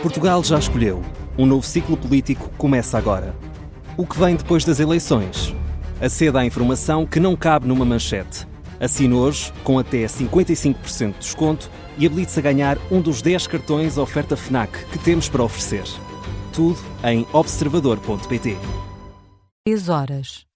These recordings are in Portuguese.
Portugal já escolheu. Um novo ciclo político começa agora. O que vem depois das eleições? Aceda à informação que não cabe numa manchete. Assine hoje, com até 55% de desconto, e habilite-se a ganhar um dos 10 cartões oferta FNAC que temos para oferecer. Tudo em observador.pt. 10 horas.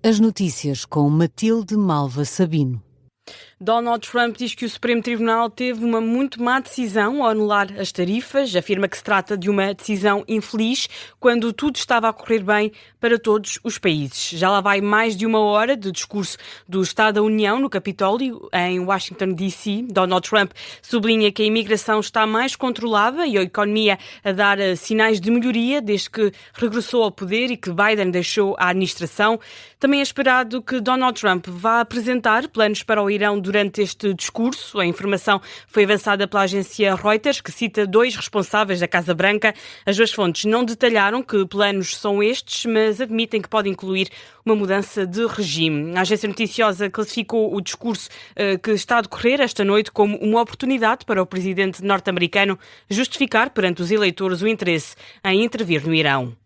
As notícias com Matilde Malva Sabino. Donald Trump diz que o Supremo Tribunal teve uma muito má decisão ao anular as tarifas. Afirma que se trata de uma decisão infeliz quando tudo estava a correr bem para todos os países. Já lá vai mais de uma hora de discurso do Estado da União no Capitólio, em Washington, D.C. Donald Trump sublinha que a imigração está mais controlada e a economia a dar sinais de melhoria desde que regressou ao poder e que Biden deixou a administração. Também é esperado que Donald Trump vá apresentar planos para o Irão durante este discurso. A informação foi avançada pela agência Reuters, que cita 2 responsáveis da Casa Branca. As 2 fontes não detalharam que planos são estes, mas admitem que pode incluir uma mudança de regime. A agência noticiosa classificou o discurso que está a decorrer esta noite como uma oportunidade para o presidente norte-americano justificar perante os eleitores o interesse em intervir no Irão.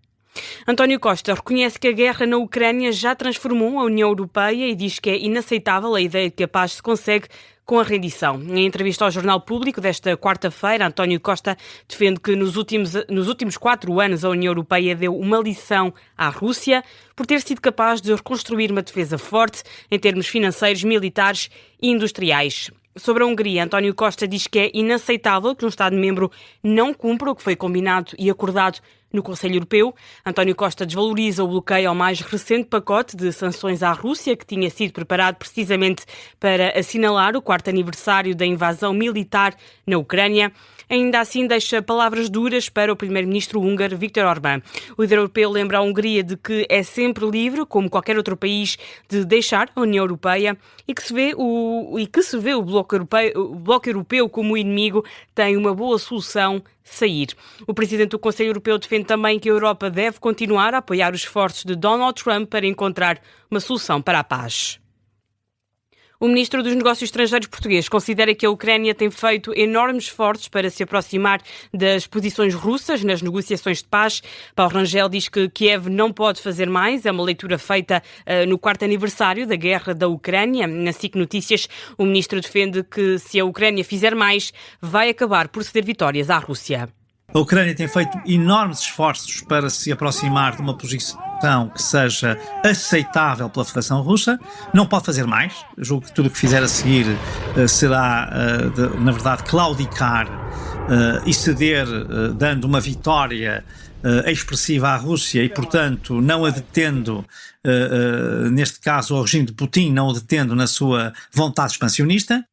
António Costa reconhece que a guerra na Ucrânia já transformou a União Europeia e diz que é inaceitável a ideia de que a paz se consegue com a rendição. Em entrevista ao Jornal Público desta quarta-feira, António Costa defende que nos últimos 4 anos a União Europeia deu uma lição à Rússia por ter sido capaz de reconstruir uma defesa forte em termos financeiros, militares e industriais. Sobre a Hungria, António Costa diz que é inaceitável que um Estado-membro não cumpra o que foi combinado e acordado no Conselho Europeu. António Costa desvaloriza o bloqueio ao mais recente pacote de sanções à Rússia, que tinha sido preparado precisamente para assinalar o 4º aniversário da invasão militar na Ucrânia. Ainda assim, deixa palavras duras para o primeiro-ministro húngaro Viktor Orbán. O líder europeu lembra a Hungria de que é sempre livre, como qualquer outro país, de deixar a União Europeia e que se vê o Bloco Europeu como o inimigo tem uma boa solução: sair. O presidente do Conselho Europeu defende também que a Europa deve continuar a apoiar os esforços de Donald Trump para encontrar uma solução para a paz. O ministro dos Negócios Estrangeiros português considera que a Ucrânia tem feito enormes esforços para se aproximar das posições russas nas negociações de paz. Paulo Rangel diz que Kiev não pode fazer mais. É uma leitura feita no 4º aniversário da guerra da Ucrânia. Na SIC Notícias, o ministro defende que se a Ucrânia fizer mais, vai acabar por ceder vitórias à Rússia. A Ucrânia tem feito enormes esforços para se aproximar de uma posição que seja aceitável pela Federação Russa. Não pode fazer mais. Julgo que tudo o que fizer a seguir será, na verdade, claudicar e ceder, dando uma vitória expressiva à Rússia e, portanto, não a detendo, neste caso, ao regime de Putin, não o detendo na sua vontade expansionista.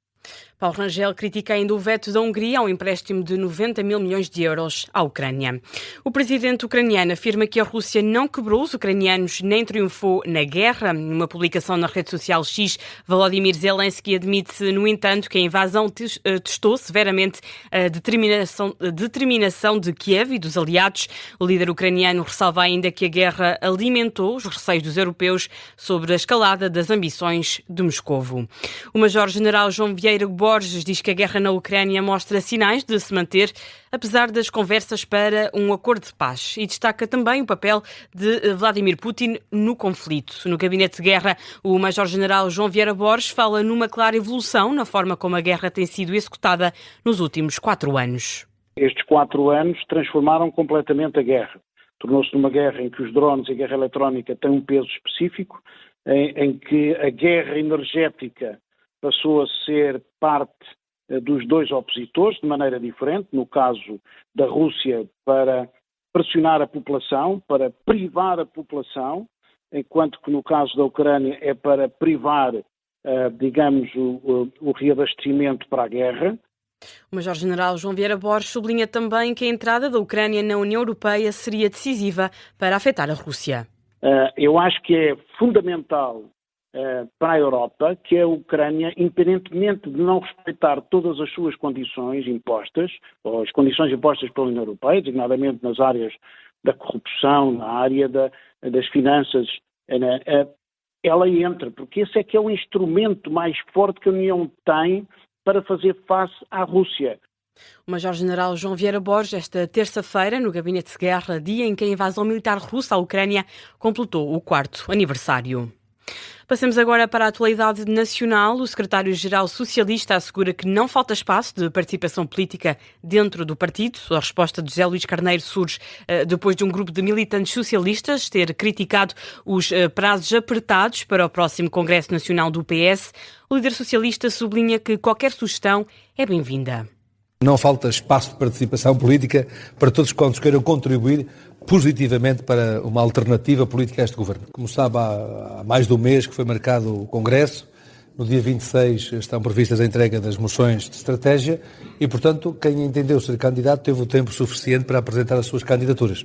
Paulo Rangel critica ainda o veto da Hungria ao empréstimo de 90 mil milhões de euros à Ucrânia. O presidente ucraniano afirma que a Rússia não quebrou os ucranianos nem triunfou na guerra. Numa publicação na rede social X, Volodymyr Zelensky admite, no entanto, que a invasão testou severamente a determinação de Kiev e dos aliados. O líder ucraniano ressalva ainda que a guerra alimentou os receios dos europeus sobre a escalada das ambições de Moscovo. O major-general João Vieira Borges diz que a guerra na Ucrânia mostra sinais de se manter, apesar das conversas para um acordo de paz, e destaca também o papel de Vladimir Putin no conflito. No gabinete de guerra, o major-general João Vieira Borges fala numa clara evolução na forma como a guerra tem sido executada nos últimos 4 anos. Estes 4 anos transformaram completamente a guerra. Tornou-se numa guerra em que os drones e a guerra eletrónica têm um peso específico, em que a guerra energética passou a ser parte dos 2 opositores, de maneira diferente, no caso da Rússia para pressionar a população, para privar a população, enquanto que no caso da Ucrânia é para privar, o reabastecimento para a guerra. O major-general João Vieira Borges sublinha também que a entrada da Ucrânia na União Europeia seria decisiva para afetar a Rússia. Eu acho que é fundamental para a Europa que a Ucrânia, independentemente de não respeitar todas as suas condições impostas, ou as condições impostas pela União Europeia, designadamente nas áreas da corrupção, na área das finanças, ela entra, porque esse é que é o instrumento mais forte que a União tem para fazer face à Rússia. O Major-General João Vieira Borges, esta terça-feira, no Gabinete de Guerra, dia em que a invasão militar russa à Ucrânia completou o 4º aniversário. Passemos agora para a atualidade nacional. O secretário-geral socialista assegura que não falta espaço de participação política dentro do partido. A resposta de José Luís Carneiro surge depois de um grupo de militantes socialistas ter criticado os prazos apertados para o próximo Congresso Nacional do PS. O líder socialista sublinha que qualquer sugestão é bem-vinda. Não falta espaço de participação política para todos quantos queiram contribuir positivamente para uma alternativa política a este governo. Como sabe, há mais de um mês que foi marcado o Congresso. No dia 26 estão previstas a entrega das moções de estratégia e, portanto, quem entendeu ser candidato teve o tempo suficiente para apresentar as suas candidaturas.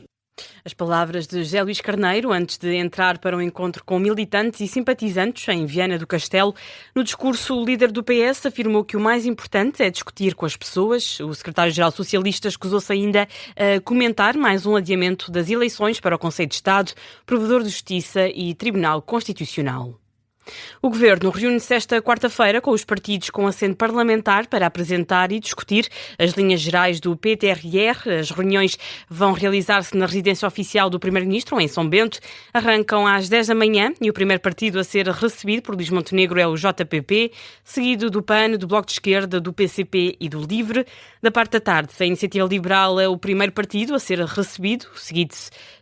As palavras de José Luís Carneiro antes de entrar para um encontro com militantes e simpatizantes em Viana do Castelo. No discurso, o líder do PS afirmou que o mais importante é discutir com as pessoas. O secretário-geral socialista escusou-se ainda a comentar mais um adiamento das eleições para o Conselho de Estado, Provedor de Justiça e Tribunal Constitucional. O Governo reúne-se esta quarta-feira com os partidos com assento parlamentar para apresentar e discutir as linhas gerais do PTRR. As reuniões vão realizar-se na residência oficial do Primeiro-Ministro, em São Bento. Arrancam às 10 da manhã e o primeiro partido a ser recebido por Luís Montenegro é o JPP, seguido do PAN, do Bloco de Esquerda, do PCP e do LIVRE. Da parte da tarde, a Iniciativa Liberal é o primeiro partido a ser recebido,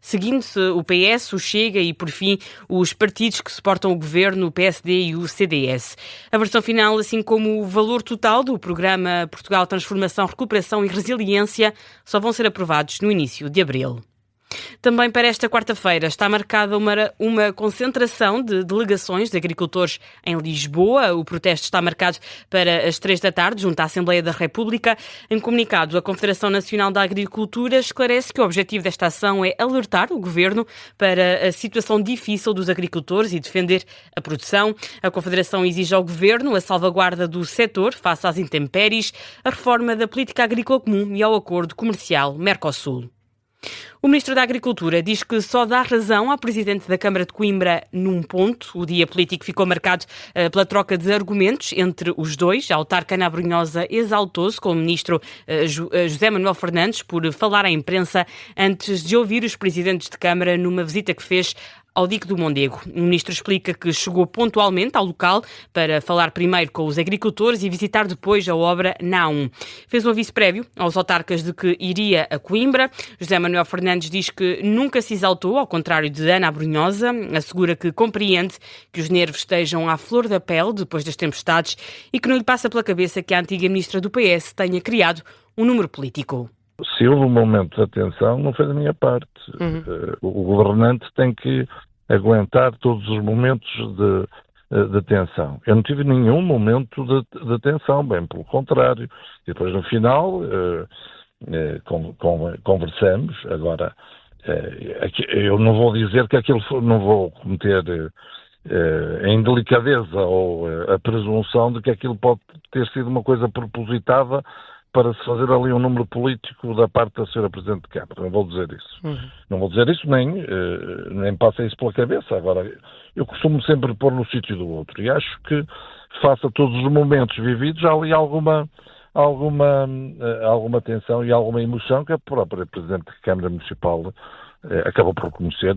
seguindo-se o PS, o Chega e, por fim, os partidos que suportam o Governo, o PSD e o CDS. A versão final, assim como o valor total do programa Portugal Transformação, Recuperação e Resiliência, só vão ser aprovados no início de abril. Também para esta quarta-feira está marcada uma concentração de delegações de agricultores em Lisboa. O protesto está marcado para as 3 da tarde, junto à Assembleia da República. Em comunicado, a Confederação Nacional da Agricultura esclarece que o objetivo desta ação é alertar o Governo para a situação difícil dos agricultores e defender a produção. A Confederação exige ao Governo a salvaguarda do setor face às intempéries, a reforma da política agrícola comum e ao acordo comercial Mercosul. O Ministro da Agricultura diz que só dá razão ao Presidente da Câmara de Coimbra num ponto. O dia político ficou marcado pela troca de argumentos entre os dois. A autarca Ana Brunhosa exaltou-se com o Ministro José Manuel Fernandes por falar à imprensa antes de ouvir os Presidentes de Câmara numa visita que fez ao Dique do Mondego. O Ministro explica que chegou pontualmente ao local para falar primeiro com os agricultores e visitar depois a obra na A1. Fez um aviso prévio aos autarcas de que iria a Coimbra. José Manuel Fernandes diz que nunca se exaltou, ao contrário de Ana Brunhosa. Assegura que compreende que os nervos estejam à flor da pele depois das tempestades e que não lhe passa pela cabeça que a antiga Ministra do PS tenha criado um número político. Se houve um momento de atenção, não foi da minha parte. O governante tem que aguentar todos os momentos de tensão. Eu não tive nenhum momento de tensão, bem pelo contrário. E depois, no final, conversamos. Agora, eu não vou dizer que aquilo não vou cometer a indelicadeza ou a presunção de que aquilo pode ter sido uma coisa propositada para se fazer ali um número político da parte da Sra. Presidente de Câmara. Não vou dizer isso. Não vou dizer isso, nem passa isso pela cabeça. Agora, eu costumo sempre pôr no sítio do outro e acho que, face a todos os momentos vividos, há ali alguma tensão e alguma emoção que a própria Presidente da Câmara Municipal acabou por reconhecer.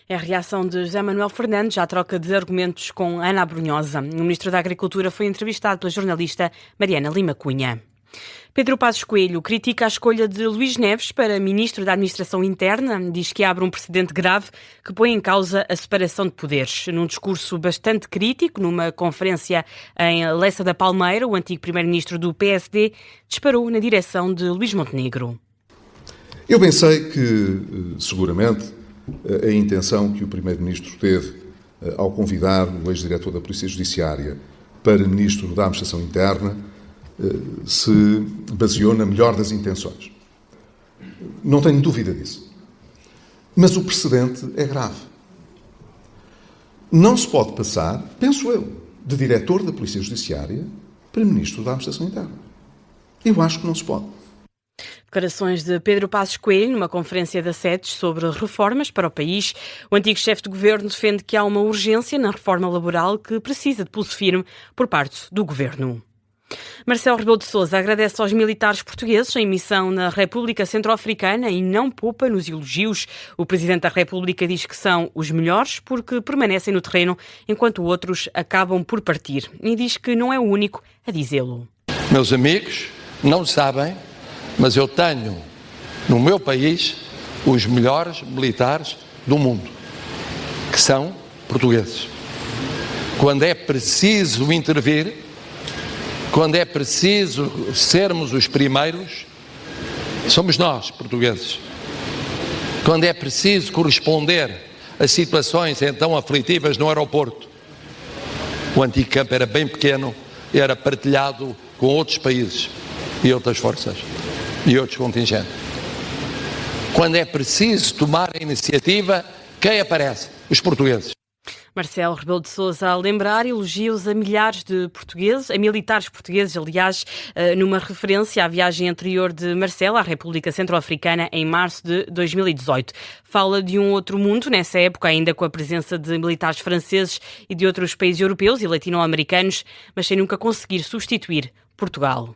É a reação de José Manuel Fernandes à troca de argumentos com Ana Brunhosa. O Ministro da Agricultura foi entrevistado pela jornalista Mariana Lima Cunha. Pedro Passos Coelho critica a escolha de Luís Neves para Ministro da Administração Interna. Diz que abre um precedente grave que põe em causa a separação de poderes. Num discurso bastante crítico, numa conferência em Lessa da Palmeira, o antigo Primeiro-Ministro do PSD disparou na direção de Luís Montenegro. Eu pensei que, seguramente, a intenção que o Primeiro-Ministro teve ao convidar o ex-diretor da Polícia Judiciária para Ministro da Administração Interna se baseou na melhor das intenções. Não tenho dúvida disso. Mas o precedente é grave. Não se pode passar, penso eu, de diretor da Polícia Judiciária para Ministro da Administração Interna. Eu acho que não se pode. Declarações de Pedro Passos Coelho numa conferência da SEDES sobre reformas para o país. O antigo chefe de governo defende que há uma urgência na reforma laboral que precisa de pulso firme por parte do governo. Marcelo Rebelo de Sousa agradece aos militares portugueses em missão na República Centro-Africana e não poupa nos elogios. O Presidente da República diz que são os melhores porque permanecem no terreno enquanto outros acabam por partir. E diz que não é o único a dizê-lo. Meus amigos, não sabem, mas eu tenho no meu país os melhores militares do mundo, que são portugueses. Quando é preciso intervir, quando é preciso sermos os primeiros, somos nós, portugueses. Quando é preciso corresponder a situações então aflitivas no aeroporto, o antigo campo era bem pequeno, era partilhado com outros países e outras forças e outros contingentes. Quando é preciso tomar a iniciativa, quem aparece? Os portugueses. Marcelo Rebelo de Sousa a lembrar elogios a milhares de portugueses, a militares portugueses, aliás, numa referência à viagem anterior de Marcelo à República Centro-Africana em março de 2018. Fala de um outro mundo, nessa época ainda com a presença de militares franceses e de outros países europeus e latino-americanos, mas sem nunca conseguir substituir Portugal.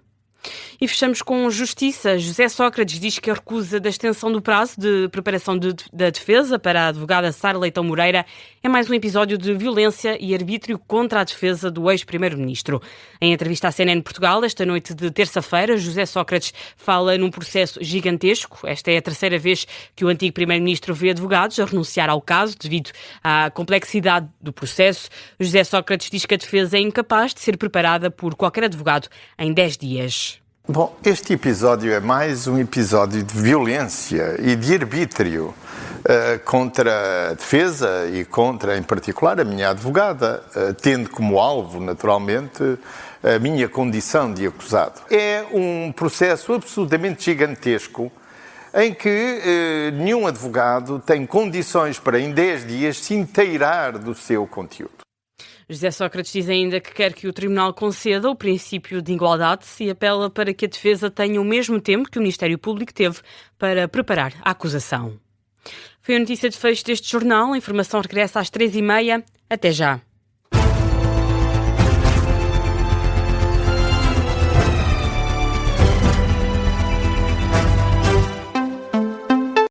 E fechamos com justiça. José Sócrates diz que a recusa da extensão do prazo de preparação da defesa para a advogada Sara Leitão Moreira é mais um episódio de violência e arbítrio contra a defesa do ex-primeiro-ministro. Em entrevista à CNN Portugal, esta noite de terça-feira, José Sócrates fala num processo gigantesco. Esta é a terceira vez que o antigo primeiro-ministro vê advogados a renunciar ao caso devido à complexidade do processo. José Sócrates diz que a defesa é incapaz de ser preparada por qualquer advogado em 10 dias. Bom, este episódio é mais um episódio de violência e de arbítrio contra a defesa e contra, em particular, a minha advogada, tendo como alvo, naturalmente, a minha condição de acusado. É um processo absolutamente gigantesco em que nenhum advogado tem condições para, em 10 dias, se inteirar do seu conteúdo. José Sócrates diz ainda que quer que o Tribunal conceda o princípio de igualdade e apela para que a defesa tenha o mesmo tempo que o Ministério Público teve para preparar a acusação. Foi a notícia de fecho deste jornal. A informação regressa às 3h30. Até já.